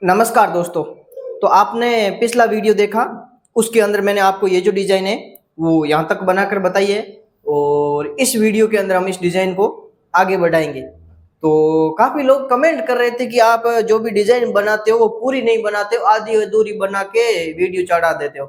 नमस्कार दोस्तों। तो आपने पिछला वीडियो देखा, उसके अंदर मैंने आपको ये जो डिजाइन है वो यहाँ तक बनाकर बताई है और इस वीडियो के अंदर हम इस डिजाइन को आगे बढ़ाएंगे। तो काफी लोग कमेंट कर रहे थे कि आप जो भी डिजाइन बनाते हो वो पूरी नहीं बनाते हो, आधी अधूरी बना के वीडियो चढ़ा देते हो।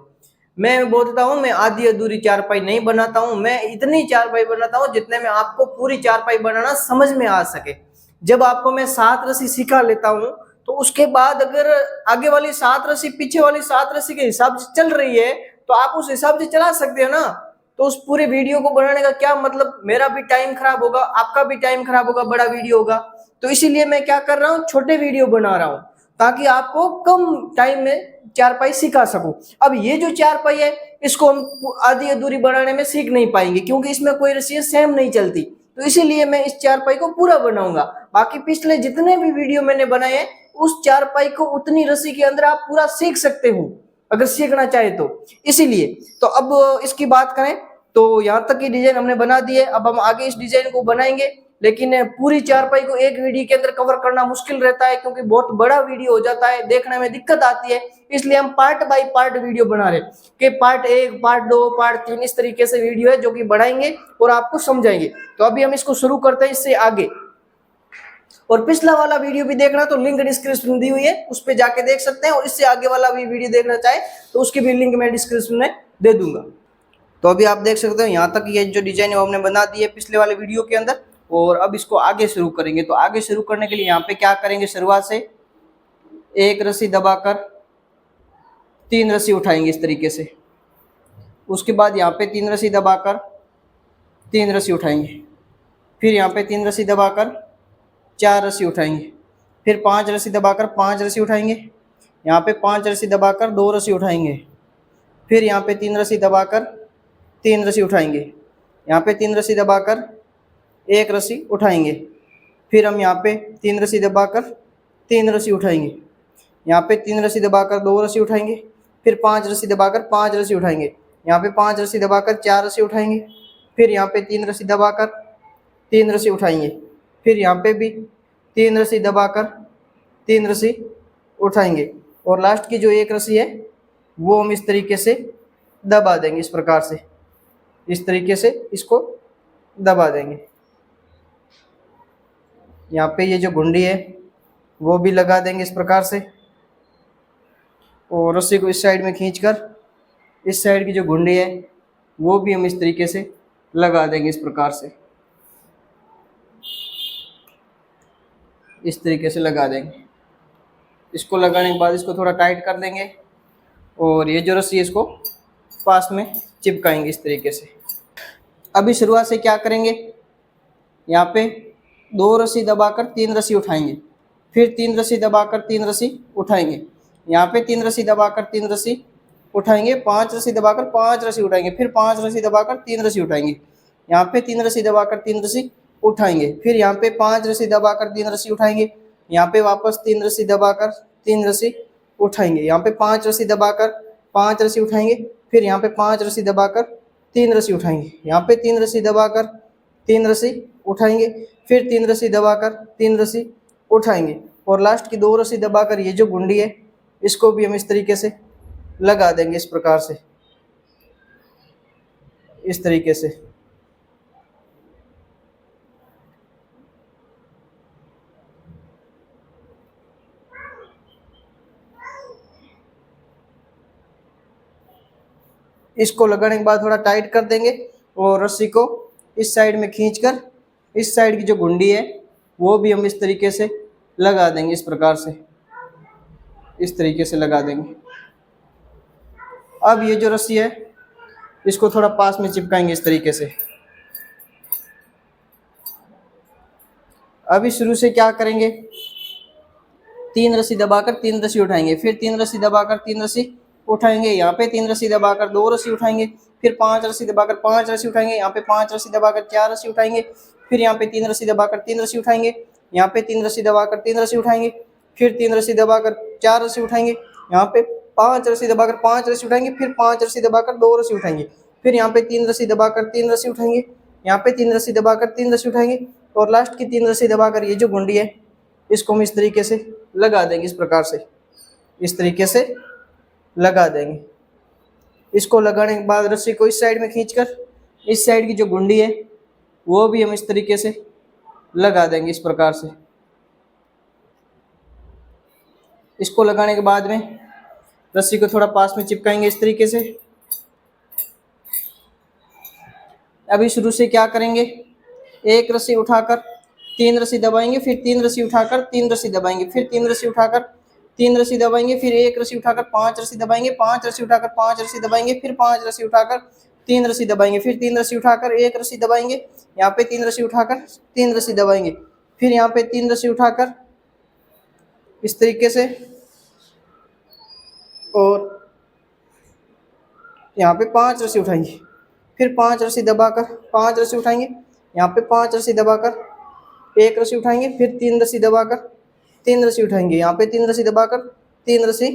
मैं बोलता हूँ मैं आधी अधूरी चारपाई नहीं बनाता हूँ, मैं इतनी चारपाई बनाता हूँ जितने में आपको पूरी चारपाई बनाना समझ में आ सके। जब आपको मैं 7 रस्सी सिखा लेता हूँ तो उसके बाद अगर आगे वाली 7 रस्सी पीछे वाली 7 रस्सी के हिसाब से चल रही है तो आप उस हिसाब से चला सकते हो ना। तो उस पूरे वीडियो को बनाने का क्या मतलब, मेरा भी टाइम खराब होगा, आपका भी टाइम खराब होगा, बड़ा वीडियो होगा। तो इसीलिए मैं क्या कर रहा हूँ, छोटे वीडियो बना रहा हूँ ताकि आपको कम टाइम में चारपाई सिखा सकूं। अब ये जो चारपाई है इसको हम आधी अधूरी बनाने में सीख नहीं पाएंगे क्योंकि इसमें कोई रस्सी सेम नहीं चलती। तो इसीलिए मैं इस चारपाई को पूरा बनाऊंगा। बाकी पिछले जितने भी वीडियो मैंने बनाए हैं उस चारपाई को उतनी रस्सी के अंदर आप पूरा सीख सकते हो अगर सीखना चाहे तो। इसीलिए तो अब इसकी बात करें तो यहाँ तक की डिजाइन हमने बना दी है। अब हम आगे इस डिजाइन को बनाएंगे, लेकिन पूरी चारपाई को एक वीडियो के अंदर कवर करना मुश्किल रहता है क्योंकि बहुत बड़ा वीडियो हो जाता है, देखने में दिक्कत आती है। इसलिए हम पार्ट बाय पार्ट वीडियो बना रहे कि पार्ट 1, पार्ट 2, पार्ट 3 इस तरीके से वीडियो है जो कि बढ़ाएंगे और आपको समझाएंगे। तो अभी हम इसको शुरू करते हैं इससे आगे। और पिछला वाला वीडियो भी देखना तो लिंक डिस्क्रिप्शन दी हुई है, उस पर जाके देख सकते हैं। और इससे आगे वाला भी वीडियो देखना चाहे तो उसकी भी लिंक मैं डिस्क्रिप्शन में दे दूंगा। तो अभी आप देख सकते हो यहाँ तक ये जो डिजाइन है वो हमने बना दी है पिछले वाले वीडियो के अंदर। और अब इसको आगे शुरू करेंगे। तो आगे शुरू करने के लिए यहाँ पे क्या करेंगे, शुरुआत से एक रस्सी दबाकर 3 रस्सी उठाएंगे इस तरीके से। उसके बाद यहाँ पे 3 रस्सी दबाकर 3 रस्सी उठाएंगे। फिर यहाँ पे 3 रस्सी दबाकर 4 रस्सी उठाएंगे। फिर 5 रस्सी दबाकर 5 रस्सी उठाएंगे। यहाँ पे 5 रस्सी दबाकर 2 रस्सी उठाएंगे। फिर यहाँ पे 3 रस्सी दबाकर 3 रस्सी उठाएंगे। यहाँ पे 3 रस्सी दबाकर 1 रस्सी उठाएंगे। फिर हम यहाँ पे 3 रस्सी दबाकर 3 रस्सी उठाएंगे। यहाँ पे 3 रस्सी दबाकर 2 रस्सी उठाएंगे। फिर 5 रस्सी दबाकर 5 रस्सी उठाएंगे। यहाँ पे 5 रस्सी दबाकर 4 रस्सी उठाएंगे। फिर यहाँ पे 3 रस्सी दबाकर 3 रस्सी उठाएंगे। फिर यहाँ पे भी 3 रस्सी दबाकर 3 रस्सी उठाएंगे। और लास्ट की जो 1 रस्सी है वो हम इस तरीके से दबा देंगे, इस प्रकार से, इस तरीके से इसको दबा देंगे। यहाँ पे ये जो घुंडी है वो भी लगा देंगे इस प्रकार से। और रस्सी को इस साइड में खींचकर इस साइड की जो घुंडी है वो भी हम इस तरीके से लगा देंगे, इस प्रकार से, इस तरीके से लगा देंगे। इसको लगाने के बाद इसको थोड़ा टाइट कर देंगे और ये जो रस्सी है इसको पास में चिपकाएंगे इस तरीके से। अभी शुरुआत से क्या करेंगे, यहाँ पे 2 रस्सी दबाकर 3 रस्सी उठाएंगे। फिर 3 रस्सी दबाकर 3 रस्सी उठाएंगे। यहाँ पे 3 रस्सी दबाकर 3 रस्सी उठाएंगे। 5 रस्सी दबाकर 5 रस्सी उठाएंगे। फिर 5 रस्सी दबाकर 3 रस्सी उठाएंगे। यहाँ पे 3 रस्सी दबाकर 3 रस्सी उठाएंगे। फिर यहाँ पे 5 रस्सी दबाकर 3 रस्सी उठाएंगे। यहाँ पे वापस 3 रस्सी दबाकर 3 रस्सी उठाएंगे। यहाँ पे 5 रस्सी दबाकर 5 रस्सी उठाएंगे। फिर यहाँ पे 5 रस्सी दबाकर 3 रस्सी उठाएंगे। यहाँ पे 3 रस्सी दबाकर 3 रस्सी उठाएंगे। फिर 3 रस्सी दबाकर 3 रस्सी उठाएंगे। और लास्ट की 2 रस्सी दबाकर ये जो घुंडी है इसको भी हम इस तरीके से लगा देंगे, इस प्रकार से, इस तरीके से। इसको लगाने के बाद थोड़ा टाइट कर देंगे और रस्सी को इस साइड में खींचकर इस साइड की जो घुंडी है वो भी हम इस तरीके से लगा देंगे, इस प्रकार से, इस तरीके से लगा देंगे। अब ये जो रस्सी है इसको थोड़ा पास में चिपकाएंगे इस तरीके से। अभी शुरू से क्या करेंगे, 3 रस्सी दबाकर 3 रस्सी उठाएंगे। फिर 3 रस्सी दबाकर 3 रस्सी उठाएंगे। यहाँ पे 3 रस्सी दबाकर 2 रस्सी उठाएंगे। फिर 5 रस्सी दबाकर 5 रस्सी उठाएंगे। यहाँ पे 5 रस्सी दबाकर 4 रस्सी उठाएंगे। फिर यहाँ पे 3 रस्सी दबाकर 3 रस्सी उठाएंगे। यहाँ पे 3 रस्सी दबाकर 3 रस्सी उठाएंगे। फिर 3 रस्सी दबाकर 4 रस्सी उठाएंगे। यहाँ पे 5 रस्सी दबाकर 5 रस्सी उठाएंगे। फिर 5 रस्सी दबाकर 2 रस्सी उठाएंगे। फिर यहाँ पे 3 रस्सी दबाकर 3 रस्सी उठाएंगे। यहाँ पे 3 रस्सी दबाकर 3 रस्सी उठाएंगे। और लास्ट की 3 रस्सी दबाकर ये जो घुंडी है इसको हम इस तरीके से लगा देंगे, इस प्रकार से। इस तरीके से लगा देंगे। इसको लगाने के बाद रस्सी को इस साइड में खींचकर इस साइड की जो गुंडी है वो भी हम इस तरीके से लगा देंगे इस प्रकार से। इसको लगाने के बाद में रस्सी को थोड़ा पास में चिपकाएंगे इस तरीके से। अभी शुरू से क्या करेंगे, एक रस्सी उठाकर 3 रस्सी दबाएंगे, फिर 3 रस्सी उठाकर 3 रस्सी दबाएंगे, फिर 3 रस्सी उठाकर 3 रस्सी दबाएंगे, फिर 1 रस्सी उठाकर 5 रस्सी दबाएंगे, 5 रस्सी उठाकर 5 रस्सी दबाएंगे, फिर 5 रस्सी उठाकर 3 रस्सी दबाएंगे, फिर 3 रस्सी उठाकर 1 रस्सी दबाएंगे, यहाँ पे 3 रस्सी उठाकर 3 रस्सी दबाएंगे, फिर यहाँ पे 3 रस्सी उठाकर इस तरीके से, और यहाँ पे 5 रस्सी उठाएंगे, फिर 5 रस्सी दबाकर 5 रस्सी उठाएंगे, यहाँ पे 5 रस्सी दबाकर 1 रस्सी उठाएंगे, फिर 3 रस्सी दबाकर 3 रस्सी उठाएंगे, यहाँ पे 3 रस्सी दबाकर 3 रस्सी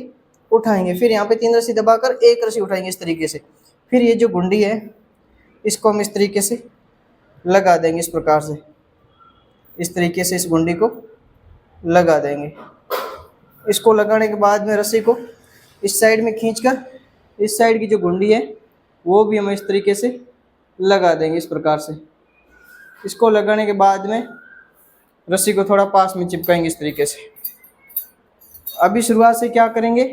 उठाएंगे, फिर यहाँ पे 3 रस्सी दबाकर 1 रस्सी उठाएंगे इस तरीके से। फिर ये जो गुंडी है इसको हम इस तरीके से लगा देंगे इस प्रकार से। इस तरीके से इस गुंडी को लगा देंगे। इसको लगाने के बाद में रस्सी को इस साइड में खींचकर इस साइड की जो गुंडी है वो भी हम इस तरीके से लगा देंगे इस प्रकार से। इसको लगाने के बाद में रस्सी को थोड़ा पास में चिपकाएंगे इस तरीके से। अभी शुरुआत से क्या करेंगे,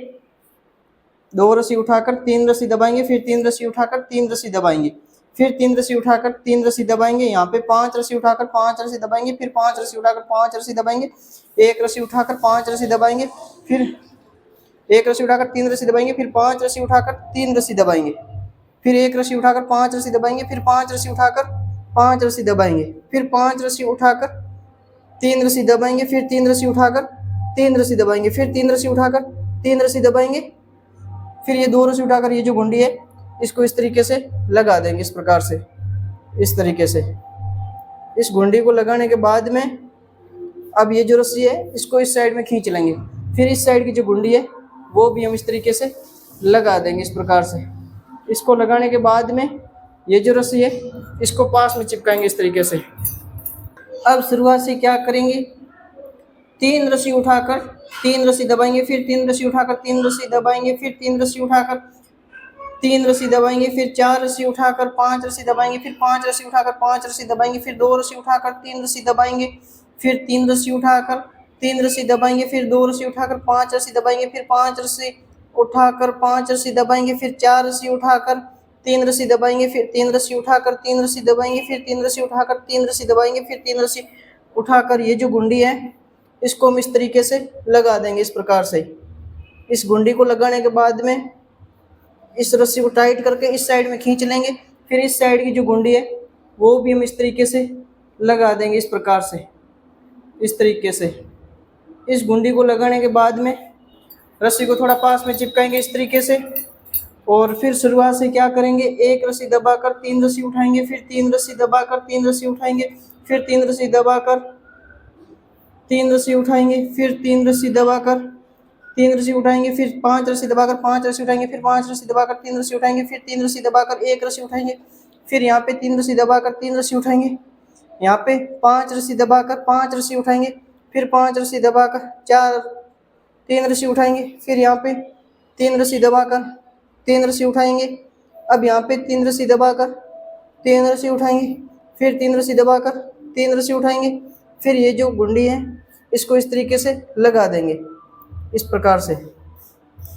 2 रस्सी उठाकर 3 रस्सी दबाएंगे, फिर 3 रस्सी उठाकर 3 रस्सी दबाएंगे, फिर 3 रस्सी उठाकर 3 रस्सी दबाएंगे, यहाँ पे 5 रस्सी उठाकर 5 रस्सी दबाएंगे, फिर 5 रस्सी उठाकर 5 रस्सी दबाएंगे, 1 रस्सी उठाकर 5 रस्सी दबाएंगे, फिर 1 रस्सी उठाकर 3 रस्सी दबाएंगे, फिर 5 रस्सी उठाकर 3 रस्सी दबाएंगे, फिर 1 रस्सी उठाकर 5 रस्सी दबाएंगे, फिर 5 रस्सी उठाकर 5 रस्सी दबाएंगे, फिर 5 रस्सी उठाकर 3 रस्सी दबाएंगे, फिर 3 रस्सी उठाकर 3 रस्सी दबाएंगे, फिर 3 रस्सी उठाकर 3 रस्सी दबाएंगे, फिर ये 2 रस्सी उठाकर ये जो गुंडी है इसको इस तरीके से लगा देंगे इस प्रकार से। इस तरीके से इस गुंडी को लगाने के बाद में अब ये जो रस्सी है इसको इस साइड में खींच लेंगे, फिर इस साइड की जो गुंडी है वो भी हम इस तरीके से लगा देंगे इस प्रकार से। इसको लगाने के बाद में ये जो रस्सी है इसको पास में चिपकाएंगे इस तरीके से। अब शुरुआत से क्या करेंगे, 3 रस्सी उठाकर 3 रस्सी दबाएंगे, फिर 3 रस्सी उठाकर 3 रस्सी दबाएंगे, फिर 3 रस्सी उठाकर 3 रस्सी दबाएंगे, फिर 4 रस्सी उठाकर 5 रस्सी दबाएंगे, फिर 5 रस्सी उठाकर 5 रस्सी दबाएंगे, फिर 2 रस्सी उठाकर 3 रस्सी दबाएंगे, फिर 3 रस्सी उठाकर 3 रस्सी दबाएंगे, फिर 2 रस्सी उठाकर 5 रस्सी दबाएंगे, फिर 5 रस्सी उठाकर 5 रस्सी दबाएंगे, फिर 4 रस्सी उठाकर 3 रस्सी दबाएंगे, फिर 3 रस्सी उठाकर 3 रस्सी दबाएंगे, फिर 3 रस्सी उठाकर 3 रस्सी दबाएंगे, फिर 3 रस्सी उठाकर ये जो गुंडी है इसको हम इस तरीके से लगा देंगे इस प्रकार से। इस गुंडी को लगाने के बाद में इस रस्सी को टाइट करके इस साइड में खींच लेंगे, फिर इस साइड की जो गुंडी है वो भी हम इस तरीके से लगा देंगे इस प्रकार से। इस तरीके से इस गुंडी को लगाने के बाद में रस्सी को थोड़ा पास में चिपकाएंगे इस तरीके से, और फिर शुरुआत से क्या करेंगे, 1 रस्सी दबाकर 3 रस्सी उठाएंगे, फिर 3 रस्सी दबाकर 3 रस्सी उठाएंगे, फिर 3 रस्सी दबाकर 3 रस्सी उठाएंगे, फिर 3 रस्सी दबाकर 3 रस्सी उठाएंगे, फिर 5 रस्सी दबाकर 5 रस्सी उठाएंगे, फिर 5 रस्सी दबाकर 3 रस्सी उठाएंगे, फिर 3 रस्सी दबाकर 1 रस्सी उठाएंगे, फिर यहाँ पे 3 रस्सी दबाकर 3 रस्सी उठाएंगे, यहाँ पे 5 रस्सी दबाकर 5 रस्सी उठाएंगे, फिर 5 रस्सी दबाकर 3 रस्सी उठाएंगे, फिर यहाँ पे 3 रस्सी दबाकर 3 रस्सी उठाएंगे। अब यहाँ पे 3 रस्सी दबाकर 3 रस्सी उठाएंगे, फिर 3 रस्सी दबाकर 3 रस्सी उठाएंगे, फिर ये जो गुंडी है इसको इस तरीके से लगा देंगे इस प्रकार से।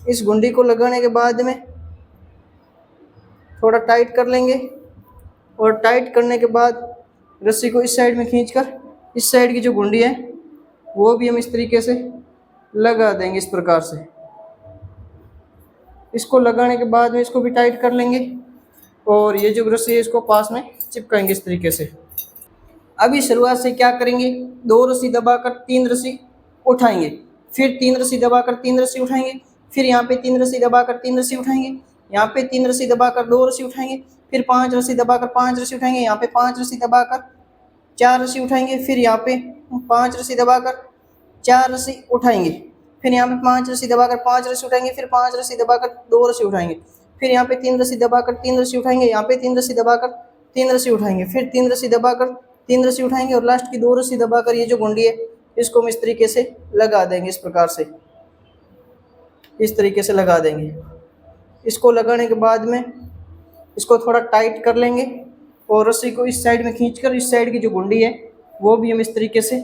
इस गुंडी को लगाने के बाद में थोड़ा टाइट कर लेंगे, और टाइट करने के बाद रस्सी को इस साइड में खींचकर इस साइड की जो गुंडी है वो भी हम इस तरीके से लगा देंगे इस प्रकार से। इसको लगाने के बाद में इसको भी टाइट कर लेंगे, और ये जो रस्सी है इसको पास में चिपकाएंगे इस तरीके से। अभी शुरुआत से क्या करेंगे, 2 रस्सी दबाकर 3 रस्सी उठाएंगे, फिर 3 रस्सी दबाकर 3 रस्सी उठाएंगे, फिर यहाँ पे 3 रस्सी दबाकर 3 रस्सी उठाएंगे, यहाँ पे 3 रस्सी दबाकर 2 रस्सी उठाएंगे, फिर 5 रस्सी दबाकर 5 रस्सी उठाएंगे, यहाँ पे 5 रस्सी दबाकर 4 रस्सी उठाएंगे, फिर यहाँ पे 5 रस्सी दबाकर 4 रस्सी उठाएंगे, फिर यहाँ पे 5 रस्सी दबाकर 5 रस्सी उठाएंगे, फिर 5 रस्सी दबाकर 2 रस्सी उठाएंगे, फिर यहाँ पे 3 रस्सी दबाकर 3 रस्सी उठाएंगे, यहाँ पे 3 रस्सी दबाकर 3 रस्सी उठाएंगे, फिर 3 रस्सी दबाकर 3 रस्सी उठाएंगे, और लास्ट की 2 रस्सी दबाकर ये जो गुंडी है इसको हम इस तरीके से लगा देंगे इस प्रकार से। इस तरीके से लगा देंगे। इसको लगाने के बाद में इसको थोड़ा टाइट कर लेंगे और रस्सी को इस साइड में खींचकर इस साइड की जो गुंडी है वो भी हम इस तरीके से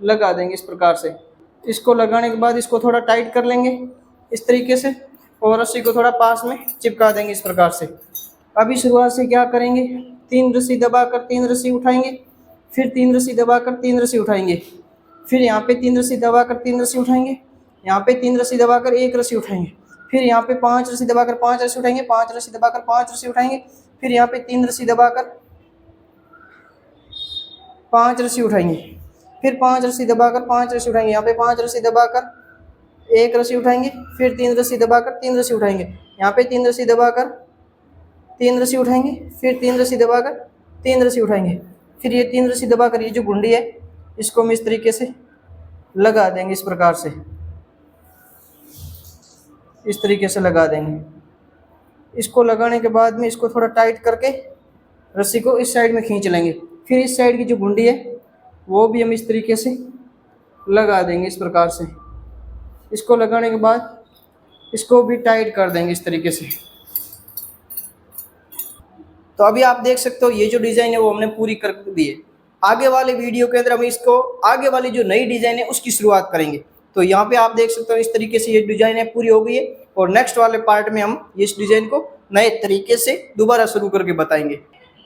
लगा देंगे इस प्रकार से। इसको लगाने के बाद इसको थोड़ा टाइट कर लेंगे इस तरीके से और रस्सी को थोड़ा पास में चिपका देंगे इस प्रकार से। अभी शुरुआत से क्या करेंगे, 3 रस्सी दबाकर 3 रस्सी उठाएंगे, फिर 3 रस्सी दबाकर 3 रस्सी उठाएंगे, फिर यहाँ पे 3 रस्सी दबाकर 3 रस्सी उठाएंगे, यहाँ पे 3 रस्सी दबाकर 1 रस्सी उठाएंगे, फिर यहाँ पे 5 रस्सी दबाकर 5 रस्सी उठाएंगे, 5 रस्सी दबाकर 5 रस्सी उठाएंगे, फिर यहाँ पे 3 रस्सी दबाकर 5 रस्सी उठाएंगे, फिर 5 रस्सी दबाकर 5 रस्सी उठाएंगे, यहाँ पे 5 रस्सी दबाकर 1 रस्सी उठाएंगे, फिर 3 रस्सी दबाकर 3 रस्सी उठाएंगे, यहाँ पे 3 रस्सी दबाकर 3 रस्सी उठाएंगे, फिर 3 रस्सी दबाकर 3 रस्सी उठाएंगे, फिर ये 3 रस्सी दबाकर ये जो गुंडी है इसको हम इस तरीके से लगा देंगे इस प्रकार से, इस तरीके से लगा देंगे। इसको लगाने के बाद में इसको थोड़ा टाइट करके रस्सी को इस साइड में खींच लेंगे, फिर इस साइड की जो गुंडी है वो भी हम इस तरीके से लगा देंगे इस प्रकार से। इसको लगाने के बाद इसको भी टाइट कर देंगे इस तरीके से। तो अभी आप देख सकते हो ये जो डिज़ाइन है वो हमने पूरी कर दी है। आगे वाले वीडियो के अंदर हम इसको आगे वाली जो नई डिज़ाइन है उसकी शुरुआत करेंगे। तो यहाँ पे आप देख सकते हो इस तरीके से ये डिज़ाइन है पूरी हो गई है और नेक्स्ट वाले पार्ट में हम इस डिज़ाइन को नए तरीके से दोबारा शुरू करके बताएंगे।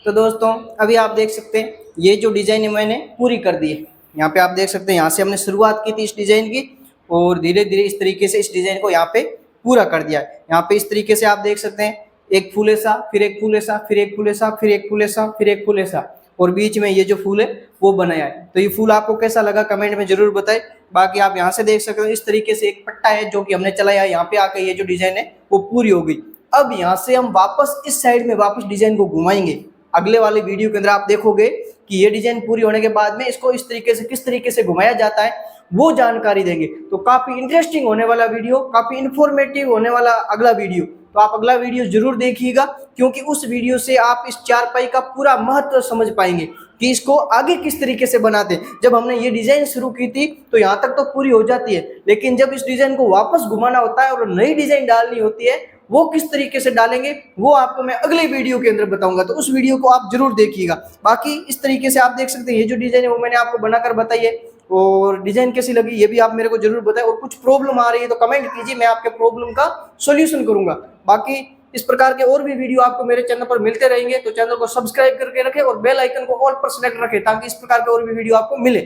तो दोस्तों अभी आप देख सकते हैं ये जो डिज़ाइन है मैंने पूरी कर दी है। यहाँ पे आप देख सकते हैं यहाँ से हमने शुरुआत की थी इस डिज़ाइन की और धीरे धीरे इस तरीके से इस डिज़ाइन को यहाँ पे पूरा कर दिया है। यहाँ पे इस तरीके से आप देख सकते हैं एक फूल ऐसा, फिर एक फूल ऐसा, फिर एक फूल ऐसा, फिर एक फूल ऐसा, फिर एक फूल ऐसा और बीच में ये जो फूल है वो बनाया है। तो ये फूल आपको कैसा लगा कमेंट में जरूर बताएं। बाकी आप यहाँ से देख सकते हो इस तरीके से एक पट्टा है जो कि हमने चलाया, यहाँ पे आकर ये जो डिजाइन है वो पूरी हो गई। अब यहाँ से हम वापस इस साइड में वापस डिजाइन को घुमाएंगे। अगले वाले वीडियो के अंदर आप देखोगे कि ये डिजाइन पूरी होने के बाद में इसको इस तरीके से किस तरीके से घुमाया जाता है वो जानकारी देंगे। तो काफी इंटरेस्टिंग होने वाला वीडियो, काफी इंफॉर्मेटिव होने वाला अगला वीडियो। तो आप अगला वीडियो जरूर देखिएगा क्योंकि उस वीडियो से आप इस चारपाई का पूरा महत्व समझ पाएंगे कि इसको आगे किस तरीके से बनाते हैं। जब हमने ये डिजाइन शुरू की थी तो यहाँ तक तो पूरी हो जाती है, लेकिन जब इस डिजाइन को वापस घुमाना होता है और नई डिजाइन डालनी होती है वो किस तरीके से डालेंगे वो आपको मैं अगले वीडियो के अंदर बताऊंगा। तो उस वीडियो को आप जरूर देखिएगा। बाकी इस तरीके से आप देख सकते हैं ये जो डिजाइन है वो मैंने आपको बनाकर बताई है और डिजाइन कैसी लगी ये भी आप मेरे को जरूर बताएं। और कुछ प्रॉब्लम आ रही है तो कमेंट कीजिए, मैं आपके प्रॉब्लम का सॉल्यूशन करूंगा। बाकी इस प्रकार के और भी वीडियो आपको मेरे चैनल पर मिलते रहेंगे, तो चैनल को सब्सक्राइब करके रखें और बेल आइकन को ऑल पर सेलेक्ट रखें ताकि इस प्रकार के और भी वीडियो आपको मिले।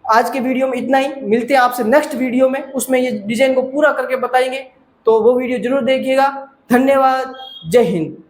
आज के वीडियो में इतना ही, मिलते हैं आपसे नेक्स्ट वीडियो में, उसमें ये डिजाइन को पूरा करके बताएंगे। तो वो वीडियो जरूर देखिएगा। धन्यवाद, जय हिंद।